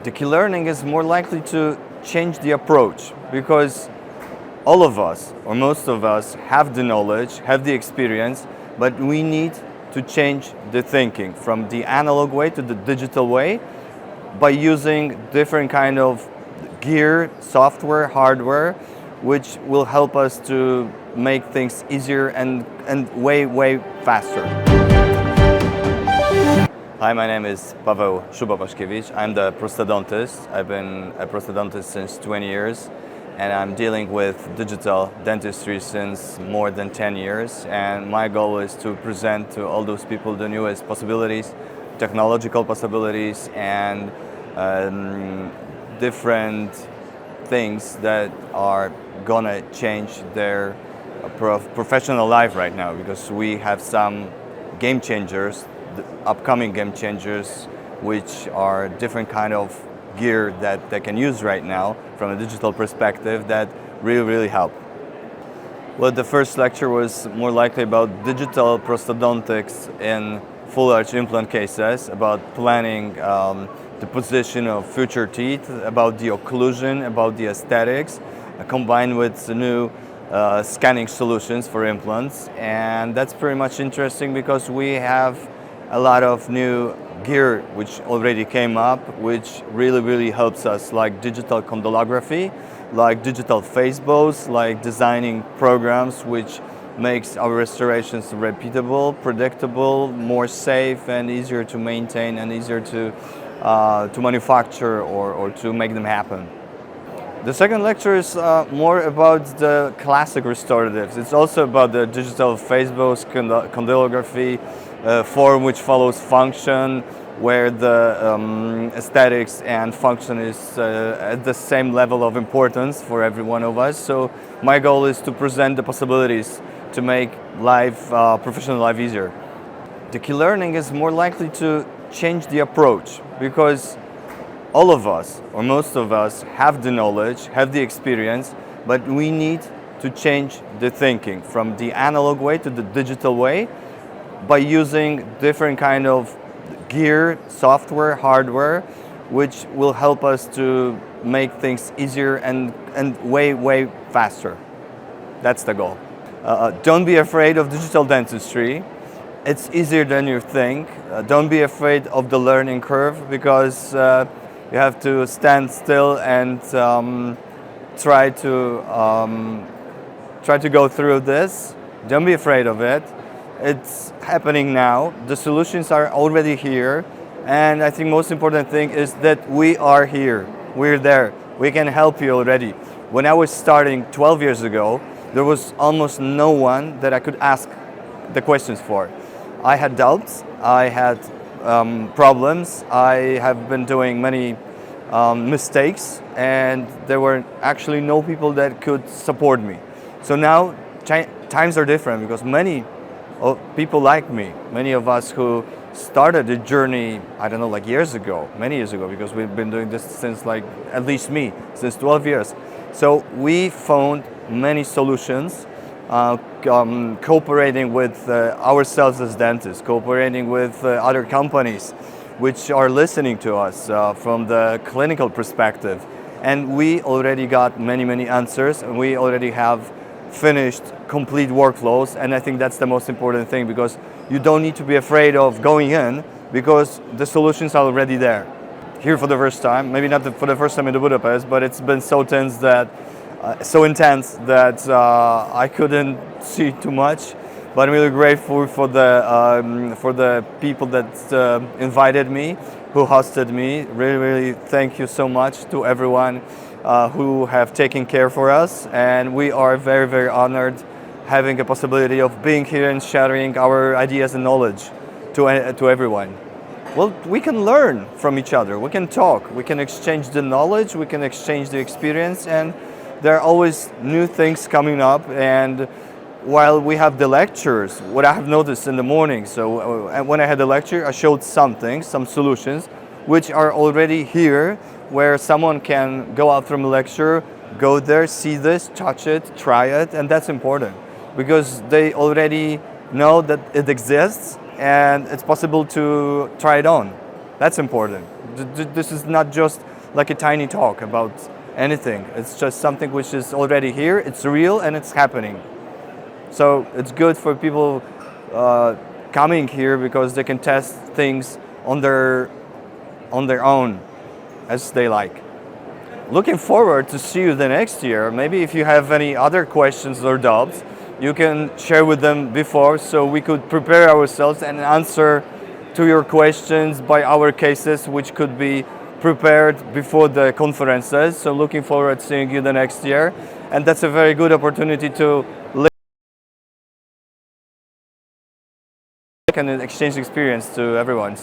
The key learning is more likely to change the approach because all of us, or most of us, have the knowledge, have the experience, but we need to change the thinking from the analog way to the digital way by using different kind of gear, software, hardware, which will help us to make things easier and way faster. Hi, my name is Pawel Paszkiewicz. I'm the prosthodontist. I've been a prosthodontist since 20 years, and I'm dealing with digital dentistry since more than 10 years. And my goal is to present to all those people the newest possibilities, technological possibilities, and different things that are gonna change their professional life right now, because we have some game changers, the upcoming game changers, which are different kind of gear that they can use right now from a digital perspective that really help. Well, the first lecture was more likely about digital prosthodontics in full arch implant cases, about planning the position of future teeth, about the occlusion, about the aesthetics, combined with the new scanning solutions for implants. And that's pretty much interesting because we have a lot of new gear which already came up, which really helps us, like digital condylography, like digital face bows, like designing programs which makes our restorations repeatable, predictable, more safe and easier to maintain and easier to manufacture or to make them happen. The second lecture is more about the classic restoratives. It's also about the digital face bows, condylography, form which follows function, where the aesthetics and function is at the same level of importance for every one of us. So my goal is to present the possibilities to make life, professional life easier. The key learning is more likely to change the approach because all of us, or most of us, have the knowledge, have the experience, but we need to change the thinking from the analog way to the digital way by using different kind of gear, software, hardware, which will help us to make things easier and way faster. That's the goal. Don't be afraid of digital dentistry. It's easier than you think. Don't be afraid of the learning curve because you have to stand still and try to go through this. Don't be afraid of it. It's happening now. The solutions are already here. And I think most important thing is that we are here. We're there. We can help you already. When I was starting 12 years ago, there was almost no one that I could ask the questions for. I had doubts. I had problems. I have been doing many mistakes, and there were actually no people that could support me. So now times are different because many people like me, many of us who started the journey, I don't know, like many years ago, because we've been doing this since, like, at least me, since 12 years. So we found many solutions, cooperating with ourselves as dentists, cooperating with other companies which are listening to us from the clinical perspective. And we already got many answers, and we already have finished complete workflows, and I think that's the most important thing, because you don't need to be afraid of going in because the solutions are already there. Here for the first time, maybe not for the first time in Budapest, but it's been so intense that I couldn't see too much. But I'm really grateful for the people that invited me, who hosted me. Really thank you so much to everyone who have taken care for us, and we are very honored having a possibility of being here and sharing our ideas and knowledge to everyone. Well, we can learn from each other, we can talk, we can exchange the knowledge, we can exchange the experience, and there are always new things coming up. And while we have the lectures, what I have noticed in the morning, so when I had the lecture, I showed some things, some solutions, which are already here, where someone can go out from a lecture, go there, see this, touch it, try it, and that's important because they already know that it exists and it's possible to try it on. That's important. This is not just like a tiny talk about anything. It's just something which is already here, it's real, and it's happening. So it's good for people coming here because they can test things on their own as they like. Looking forward to see you the next year. Maybe if you have any other questions or doubts, you can share with them before, so we could prepare ourselves and answer to your questions by our cases, which could be prepared before the conferences. So looking forward to seeing you the next year, and that's a very good opportunity to and exchange experience to everyone.